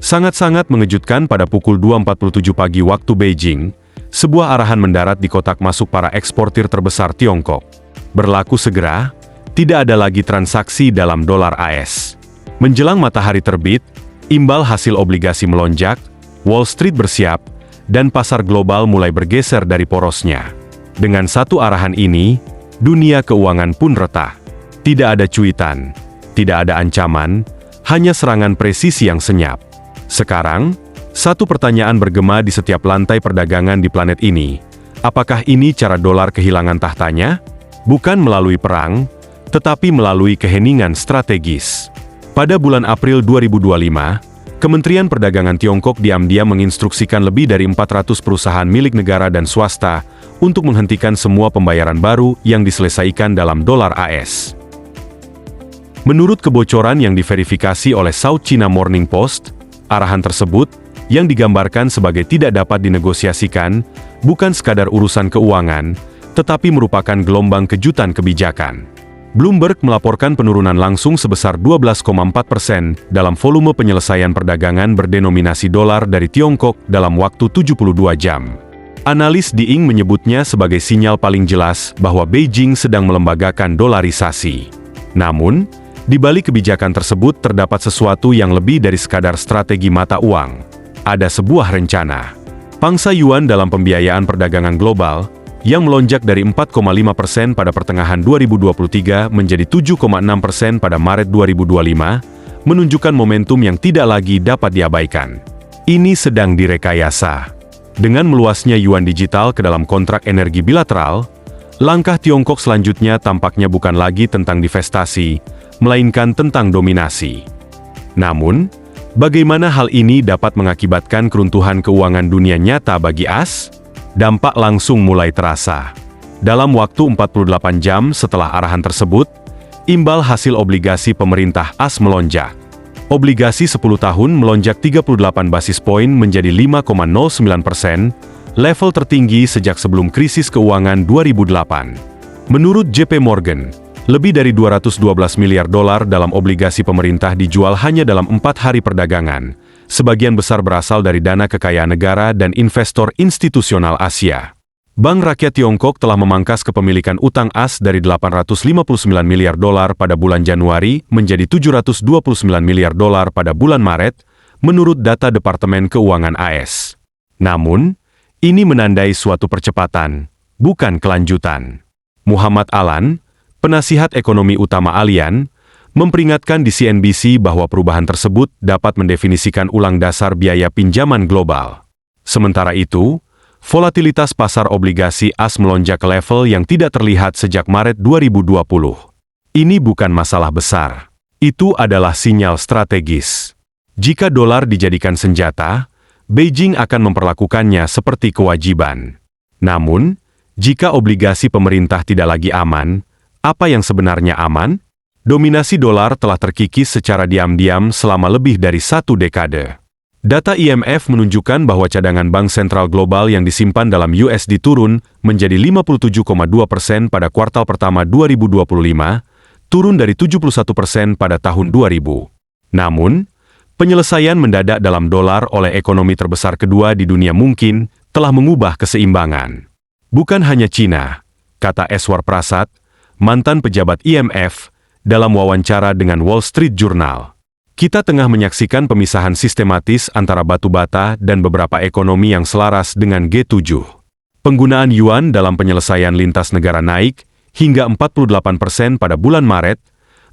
Sangat-sangat mengejutkan pada pukul 2.47 pagi waktu Beijing, sebuah arahan mendarat di kotak masuk para eksportir terbesar Tiongkok. Berlaku segera, tidak ada lagi transaksi dalam dolar AS. Menjelang matahari terbit, imbal hasil obligasi melonjak, Wall Street bersiap, dan pasar global mulai bergeser dari porosnya. Dengan satu arahan ini, dunia keuangan pun retak. Tidak ada cuitan, tidak ada ancaman, hanya serangan presisi yang senyap. Sekarang, satu pertanyaan bergema di setiap lantai perdagangan di planet ini. Apakah ini cara dolar kehilangan tahtanya? Bukan melalui perang, tetapi melalui keheningan strategis. Pada bulan April 2025, Kementerian Perdagangan Tiongkok diam-diam menginstruksikan lebih dari 400 perusahaan milik negara dan swasta untuk menghentikan semua pembayaran baru yang diselesaikan dalam dolar AS. Menurut kebocoran yang diverifikasi oleh South China Morning Post, arahan tersebut, yang digambarkan sebagai tidak dapat dinegosiasikan, bukan sekadar urusan keuangan, tetapi merupakan gelombang kejutan kebijakan. Bloomberg melaporkan penurunan langsung sebesar 12,4% dalam volume penyelesaian perdagangan berdenominasi dolar dari Tiongkok dalam waktu 72 jam. Analis Diing menyebutnya sebagai sinyal paling jelas bahwa Beijing sedang melembagakan dolarisasi. Namun, di balik kebijakan tersebut terdapat sesuatu yang lebih dari sekadar strategi mata uang. Ada sebuah rencana. Pangsa yuan dalam pembiayaan perdagangan global, yang melonjak dari 4,5% pada pertengahan 2023 menjadi 7,6% pada Maret 2025, menunjukkan momentum yang tidak lagi dapat diabaikan. Ini sedang direkayasa. Dengan meluasnya yuan digital ke dalam kontrak energi bilateral, langkah Tiongkok selanjutnya tampaknya bukan lagi tentang divestasi, melainkan tentang dominasi. Namun, bagaimana hal ini dapat mengakibatkan keruntuhan keuangan dunia nyata bagi AS? Dampak langsung mulai terasa. Dalam waktu 48 jam setelah arahan tersebut, imbal hasil obligasi pemerintah AS melonjak. Obligasi 10 tahun melonjak 38 basis poin menjadi 5,09%, level tertinggi sejak sebelum krisis keuangan 2008. Menurut JP Morgan, lebih dari 212 miliar dolar dalam obligasi pemerintah dijual hanya dalam 4 hari perdagangan. Sebagian besar berasal dari dana kekayaan negara dan investor institusional Asia. Bank Rakyat Tiongkok telah memangkas kepemilikan utang AS dari 859 miliar dolar pada bulan Januari menjadi 729 miliar dolar pada bulan Maret, menurut data Departemen Keuangan AS. Namun, ini menandai suatu percepatan, bukan kelanjutan. Muhammad Alan, penasihat ekonomi utama Allianz, memperingatkan di CNBC bahwa perubahan tersebut dapat mendefinisikan ulang dasar biaya pinjaman global. Sementara itu, volatilitas pasar obligasi AS melonjak ke level yang tidak terlihat sejak Maret 2020. Ini bukan masalah besar. Itu adalah sinyal strategis. Jika dolar dijadikan senjata, Beijing akan memperlakukannya seperti kewajiban. Namun, jika obligasi pemerintah tidak lagi aman, apa yang sebenarnya aman? Dominasi dolar telah terkikis secara diam-diam selama lebih dari 1 dekade. Data IMF menunjukkan bahwa cadangan bank sentral global yang disimpan dalam USD turun menjadi 57,2% pada kuartal pertama 2025, turun dari 71% pada tahun 2000. Namun, penyelesaian mendadak dalam dolar oleh ekonomi terbesar kedua di dunia mungkin telah mengubah keseimbangan. Bukan hanya Cina, kata Eswar Prasad, mantan pejabat IMF, dalam wawancara dengan Wall Street Journal. Kita tengah menyaksikan pemisahan sistematis antara batu bata dan beberapa ekonomi yang selaras dengan G7. Penggunaan yuan dalam penyelesaian lintas negara naik hingga 48% pada bulan Maret,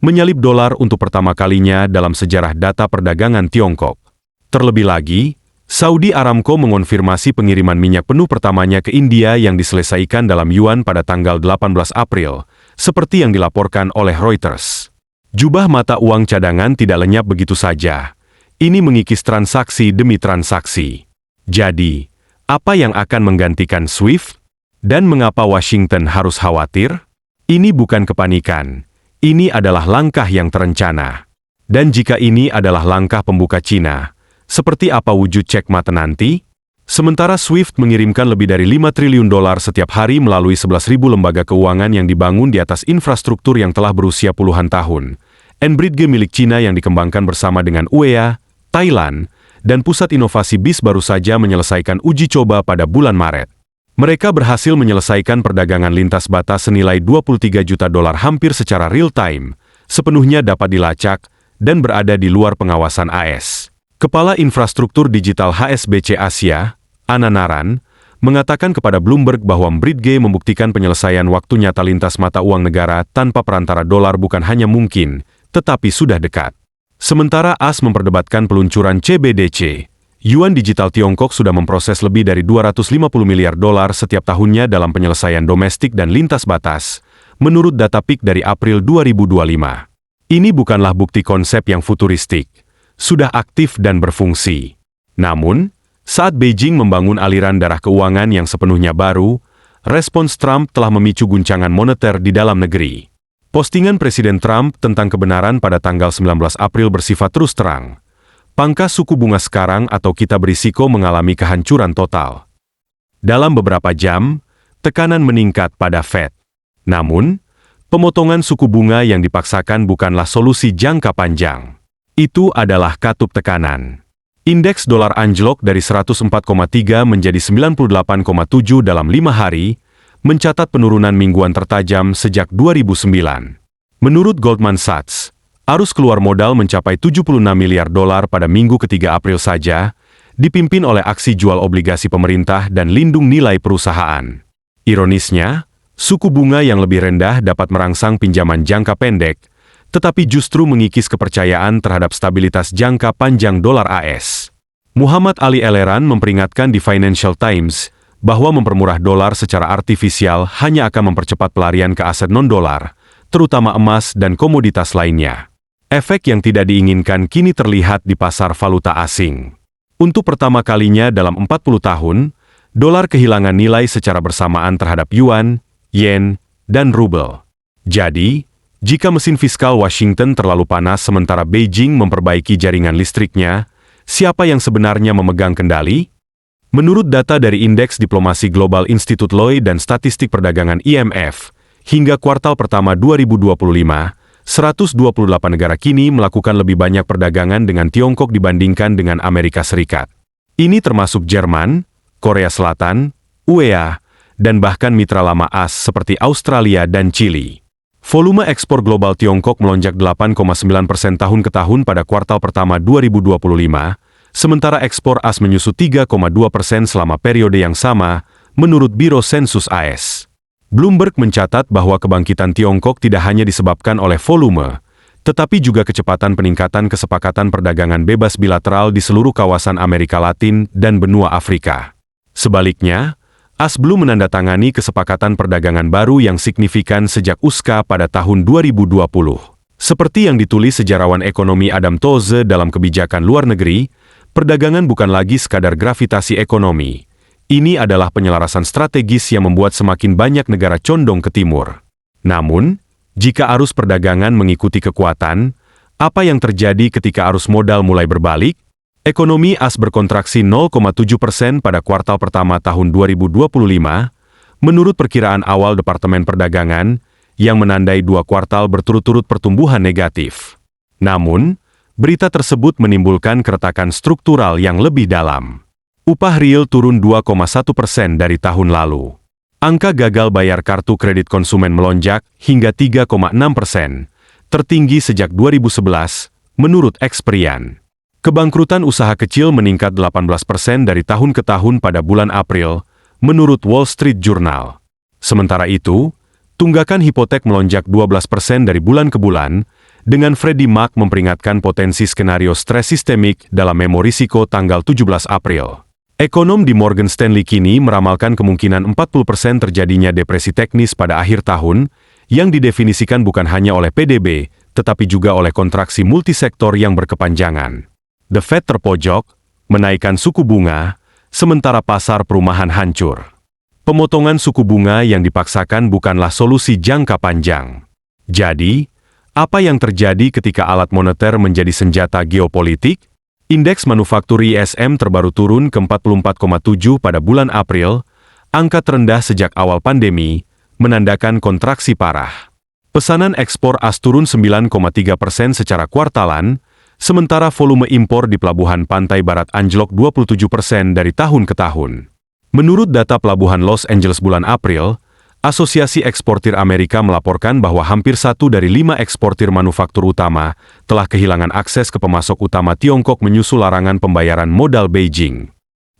menyalip dolar untuk pertama kalinya dalam sejarah data perdagangan Tiongkok. Terlebih lagi, Saudi Aramco mengonfirmasi pengiriman minyak penuh pertamanya ke India yang diselesaikan dalam yuan pada tanggal 18 April, seperti yang dilaporkan oleh Reuters. Jubah mata uang cadangan tidak lenyap begitu saja. Ini mengikis transaksi demi transaksi. Jadi, apa yang akan menggantikan SWIFT? Dan mengapa Washington harus khawatir? Ini bukan kepanikan. Ini adalah langkah yang terencana. Dan jika ini adalah langkah pembuka Cina, seperti apa wujud cekmate nanti? Sementara SWIFT mengirimkan lebih dari 5 triliun dolar setiap hari melalui 11.000 lembaga keuangan yang dibangun di atas infrastruktur yang telah berusia puluhan tahun. N-Bridge milik Cina yang dikembangkan bersama dengan UEA, Thailand, dan Pusat Inovasi BIS baru saja menyelesaikan uji coba pada bulan Maret. Mereka berhasil menyelesaikan perdagangan lintas batas senilai 23 juta dolar hampir secara real-time, sepenuhnya dapat dilacak dan berada di luar pengawasan AS. Kepala Infrastruktur Digital HSBC Asia, Anna Naran, mengatakan kepada Bloomberg bahwa Bridge membuktikan penyelesaian waktu nyata lintas mata uang negara tanpa perantara dolar bukan hanya mungkin, tetapi sudah dekat. Sementara AS memperdebatkan peluncuran CBDC, Yuan Digital Tiongkok sudah memproses lebih dari 250 miliar dolar setiap tahunnya dalam penyelesaian domestik dan lintas batas, menurut data PIK dari April 2025. Ini bukanlah bukti konsep yang futuristik, sudah aktif dan berfungsi. Namun, saat Beijing membangun aliran darah keuangan yang sepenuhnya baru, respons Trump telah memicu guncangan moneter di dalam negeri. Postingan Presiden Trump tentang kebenaran pada tanggal 19 April bersifat terus terang. Pangkas suku bunga sekarang atau kita berisiko mengalami kehancuran total. Dalam beberapa jam, tekanan meningkat pada Fed. Namun, pemotongan suku bunga yang dipaksakan bukanlah solusi jangka panjang. Itu adalah katup tekanan. Indeks dolar anjlok dari 104,3 menjadi 98,7 dalam 5 hari, mencatat penurunan mingguan tertajam sejak 2009. Menurut Goldman Sachs, arus keluar modal mencapai 76 miliar dolar pada minggu ketiga April saja, dipimpin oleh aksi jual obligasi pemerintah dan lindung nilai perusahaan. Ironisnya, suku bunga yang lebih rendah dapat merangsang pinjaman jangka pendek, tetapi justru mengikis kepercayaan terhadap stabilitas jangka panjang dolar AS. Muhammad Ali Eleran memperingatkan di Financial Times bahwa mempermurah dolar secara artifisial hanya akan mempercepat pelarian ke aset non-dolar, terutama emas dan komoditas lainnya. Efek yang tidak diinginkan kini terlihat di pasar valuta asing. Untuk pertama kalinya dalam 40 tahun, dolar kehilangan nilai secara bersamaan terhadap yuan, yen, dan rubel. Jadi, jika mesin fiskal Washington terlalu panas sementara Beijing memperbaiki jaringan listriknya, siapa yang sebenarnya memegang kendali? Menurut data dari Indeks Diplomasi Global Institute Lloyd dan Statistik Perdagangan IMF, hingga kuartal pertama 2025, 128 negara kini melakukan lebih banyak perdagangan dengan Tiongkok dibandingkan dengan Amerika Serikat. Ini termasuk Jerman, Korea Selatan, UEA, dan bahkan mitra lama AS seperti Australia dan Chili. Volume ekspor global Tiongkok melonjak 8,9% tahun ke tahun pada kuartal pertama 2025, sementara ekspor AS menyusut 3,2% selama periode yang sama, menurut Biro Sensus AS. Bloomberg mencatat bahwa kebangkitan Tiongkok tidak hanya disebabkan oleh volume, tetapi juga kecepatan peningkatan kesepakatan perdagangan bebas bilateral di seluruh kawasan Amerika Latin dan benua Afrika. Sebaliknya, AS belum menandatangani kesepakatan perdagangan baru yang signifikan sejak USKA pada tahun 2020. Seperti yang ditulis sejarawan ekonomi Adam Tooze dalam Kebijakan Luar Negeri, perdagangan bukan lagi sekadar gravitasi ekonomi. Ini adalah penyelarasan strategis yang membuat semakin banyak negara condong ke timur. Namun, jika arus perdagangan mengikuti kekuatan, apa yang terjadi ketika arus modal mulai berbalik? Ekonomi AS berkontraksi 0,7% pada kuartal pertama tahun 2025, menurut perkiraan awal Departemen Perdagangan, yang menandai 2 kuartal berturut-turut pertumbuhan negatif. Namun, berita tersebut menimbulkan keretakan struktural yang lebih dalam. Upah real turun 2,1% dari tahun lalu. Angka gagal bayar kartu kredit konsumen melonjak hingga 3,6%, tertinggi sejak 2011, menurut Experian. Kebangkrutan usaha kecil meningkat 18% dari tahun ke tahun pada bulan April, menurut Wall Street Journal. Sementara itu, tunggakan hipotek melonjak 12% dari bulan ke bulan, dengan Freddie Mac memperingatkan potensi skenario stres sistemik dalam memo risiko tanggal 17 April. Ekonom di Morgan Stanley kini meramalkan kemungkinan 40% terjadinya depresi teknis pada akhir tahun, yang didefinisikan bukan hanya oleh PDB, tetapi juga oleh kontraksi multisektor yang berkepanjangan. The Fed terpojok, menaikkan suku bunga, sementara pasar perumahan hancur. Pemotongan suku bunga yang dipaksakan bukanlah solusi jangka panjang. Jadi, apa yang terjadi ketika alat moneter menjadi senjata geopolitik? Indeks manufaktur ISM terbaru turun ke 44,7 pada bulan April, angka terendah sejak awal pandemi, menandakan kontraksi parah. Pesanan ekspor AS turun 9,3% secara kuartalan, Sementara volume impor di pelabuhan pantai barat anjlok 27% dari tahun ke tahun. Menurut data Pelabuhan Los Angeles bulan April, Asosiasi Eksportir Amerika melaporkan bahwa hampir 1 dari 5 eksportir manufaktur utama telah kehilangan akses ke pemasok utama Tiongkok menyusul larangan pembayaran modal Beijing.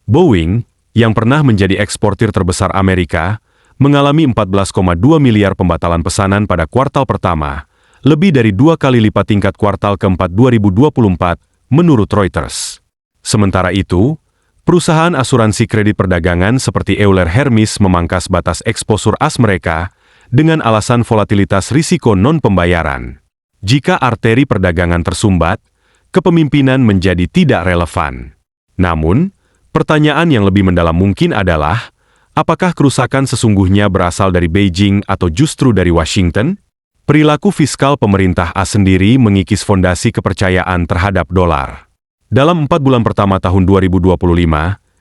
Boeing, yang pernah menjadi eksportir terbesar Amerika, mengalami 14,2 miliar pembatalan pesanan pada kuartal pertama, lebih dari 2 kali lipat tingkat kuartal keempat 2024, menurut Reuters. Sementara itu, perusahaan asuransi kredit perdagangan seperti Euler Hermes memangkas batas eksposur AS mereka dengan alasan volatilitas risiko non-pembayaran. Jika arteri perdagangan tersumbat, kepemimpinan menjadi tidak relevan. Namun, pertanyaan yang lebih mendalam mungkin adalah, apakah kerusakan sesungguhnya berasal dari Beijing atau justru dari Washington? Perilaku fiskal pemerintah AS sendiri mengikis fondasi kepercayaan terhadap dolar. Dalam 4 bulan pertama tahun 2025,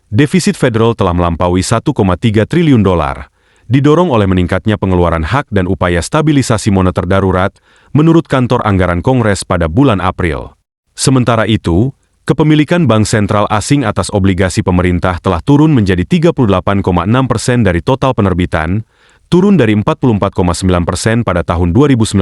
defisit federal telah melampaui 1,3 triliun dolar, didorong oleh meningkatnya pengeluaran hak dan upaya stabilisasi moneter darurat, menurut kantor anggaran Kongres pada bulan April. Sementara itu, kepemilikan bank sentral asing atas obligasi pemerintah telah turun menjadi 38,6% dari total penerbitan, turun dari 44,9% pada tahun 2019,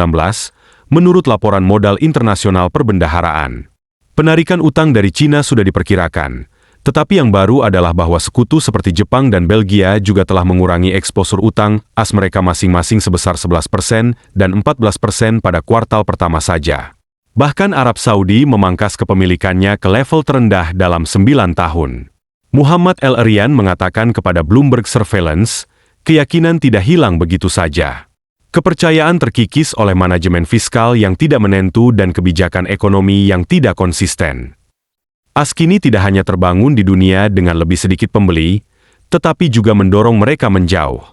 menurut laporan modal internasional perbendaharaan. Penarikan utang dari Cina sudah diperkirakan, tetapi yang baru adalah bahwa sekutu seperti Jepang dan Belgia juga telah mengurangi eksposur utang AS mereka masing-masing sebesar 11% dan 14% pada kuartal pertama saja. Bahkan Arab Saudi memangkas kepemilikannya ke level terendah dalam 9 tahun. Muhammad El-Erian mengatakan kepada Bloomberg Surveillance, keyakinan tidak hilang begitu saja. Kepercayaan terkikis oleh manajemen fiskal yang tidak menentu dan kebijakan ekonomi yang tidak konsisten. AS kini tidak hanya terbangun di dunia dengan lebih sedikit pembeli, tetapi juga mendorong mereka menjauh.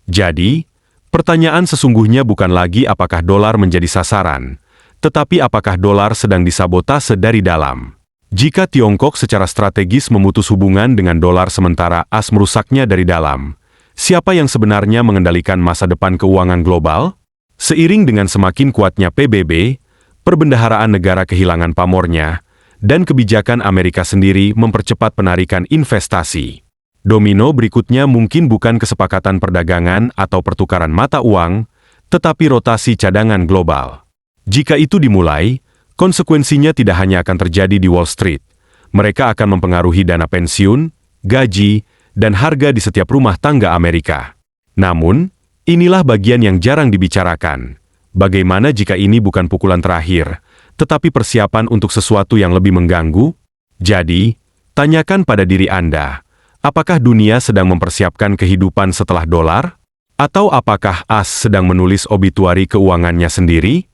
Jadi, pertanyaan sesungguhnya bukan lagi apakah dolar menjadi sasaran, tetapi apakah dolar sedang disabotase dari dalam. Jika Tiongkok secara strategis memutus hubungan dengan dolar sementara AS merusaknya dari dalam, siapa yang sebenarnya mengendalikan masa depan keuangan global? Seiring dengan semakin kuatnya PBB, perbendaharaan negara kehilangan pamornya, dan kebijakan Amerika sendiri mempercepat penarikan investasi. Domino berikutnya mungkin bukan kesepakatan perdagangan atau pertukaran mata uang, tetapi rotasi cadangan global. Jika itu dimulai, konsekuensinya tidak hanya akan terjadi di Wall Street. Mereka akan mempengaruhi dana pensiun, gaji, dan harga di setiap rumah tangga Amerika. Namun, inilah bagian yang jarang dibicarakan. Bagaimana jika ini bukan pukulan terakhir, tetapi persiapan untuk sesuatu yang lebih mengganggu? Jadi, tanyakan pada diri Anda, apakah dunia sedang mempersiapkan kehidupan setelah dolar? Atau apakah AS sedang menulis obituari keuangannya sendiri?